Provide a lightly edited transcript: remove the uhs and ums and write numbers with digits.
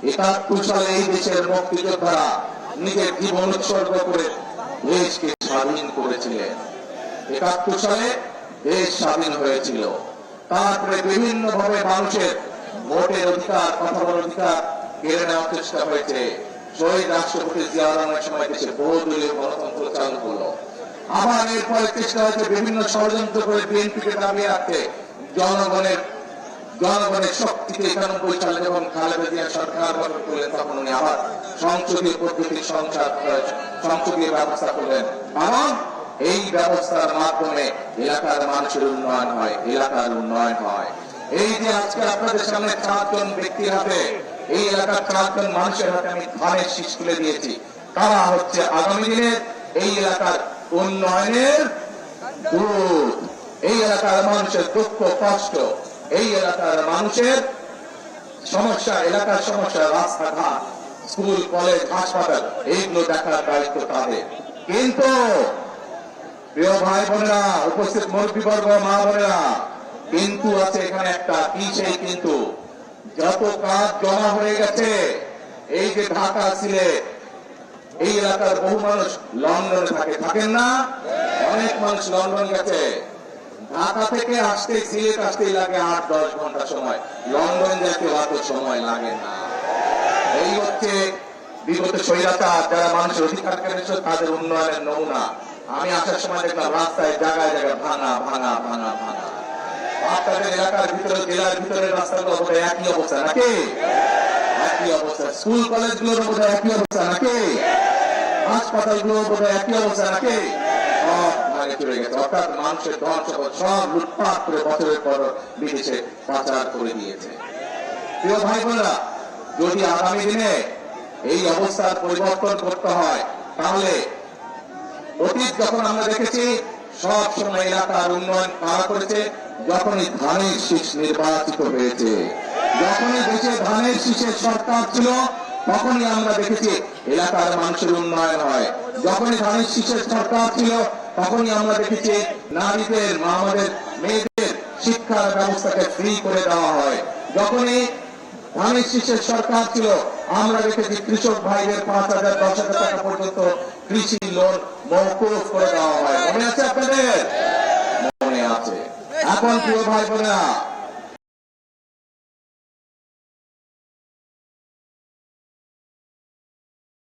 71 সালে এই দেশের মুক্তিযোদ্ধারা নিজের জীবন উৎসর্গ করে দেশকে স্বাধীন করেছিলেন। 71 সালে দেশ স্বাধীন হয়েছিল। তারপরে বিভিন্ন ভাবে মানুষের ভোটের অধিকার, কথা বলার অধিকার কেড়ে নেওয়ার চেষ্টা হয়েছে। শহীদ রাষ্ট্রপতি জিয়া রহমানের সময় দেশে বহুদলীয় গণতন্ত্র চালু করলো। আবার এরপরে চেষ্টা হয়েছে বিভিন্ন ষড়যন্ত্র করে বিএনপিকে দাবিয়ে রাখতে। জনগণের শক্তিতে 91 সালে যখন খালেদা জিয়া সরকার গঠন করলেন, তখন উনি আবার সংসদীয় পদ্ধতির সংসদীয় ব্যবস্থা করলেন। কারণ এই ব্যবস্থার মাধ্যমে এলাকার মানুষের উন্নয়ন হয়, এলাকার উন্নয়ন হয়। এই যে আজকে আপনাদের সামনে 4 জন ব্যক্তির হাতে, এই এলাকার 4 জন মানুষের হাতে আমি ধানের শীষ তুলে দিয়েছি। তারা হচ্ছে আগামী দিনের এই এলাকার উন্নয়নের দূত। এই এলাকার মানুষের দুঃখ কষ্ট, এই এলাকার মানুষের সমস্যা, এলাকার সমস্যা, রাস্তাঘাট, স্কুল, কলেজ, হাসপাতাল, এইগুলো দেখার দায়িত্ব তাদের। কিন্তু প্রিয় ভাই বোনেরা, উপস্থিত মুরব্বীবর্গ, মা বোনেরা, কিন্তু আছে এখানে একটা। কি সেই কিন্তু? যত কাজ জমা হয়ে গেছে, এই যে ঢাকা, সিলেট, এই এলাকার বহু মানুষ লন্ডনে থাকেন না? অনেক মানুষ লন্ডন গেছে। ঢাকা থেকে আসতে, সিলেট আসতেই লাগে 8-10 ঘন্টা সময়। লন্ডন যেতে অত সময় লাগে না। এই হচ্ছে বিগত স্বৈরাচার যারা মানুষের অধিকার কেড়েছে, তাদের উন্নয়নের নমুনা। আমি আসার সময় দেখলাম রাস্তায় জায়গায় জায়গায় ভাঙা ভাঙা ভাঙা ভাঙা। আপনাদের এলাকার ভিতরে, জেলার ভিতরে রাস্তাগুলো বোধহয় একই অবস্থা নাকি? একই অবস্থা। স্কুল কলেজগুলোর বোধহয় একই অবস্থা নাকি? হাসপাতালগুলো বোধহয় একই অবস্থা নাকি? সব ভাঙে চলে গেছে। অর্থাৎ মানুষের ধন সম্পদ সব লুটপাট করে বছরের পর বিদেশে পাচার করে দিয়েছে। প্রিয় ভাই বোনেরা, যদি আগামী দিনে এই অবস্থার পরিবর্তন করতে হয়, তাহলে অতীত যখন আমরা দেখেছি সব সময় এলাকার উন্নয়ন কারা করেছে? যখনই ধানের শীষ নির্বাচিত হয়েছে, যখনই দেশে ধানের শীষের সরকার ছিল, তখনই আমরা দেখেছি এলাকার মানুষের উন্নয়ন হয়। যখনই ধানের শীষের সরকার ছিল, তখনই আমরা দেখেছি নারীদের, আমাদের মেয়েদের শিক্ষার ব্যবস্থাকে ফ্রি করে দেওয়া হয়। যখনই ধানের শীষের সরকার ছিল, আমরা দেখেছি কৃষক ভাইদের 5,000, 10,000 টাকা পর্যন্ত কৃষি লোন মওকুফ করে দেওয়া হয়। মনে আছে আপনাদের? মনে আছে। এখন প্রিয় ভাই বোনেরা,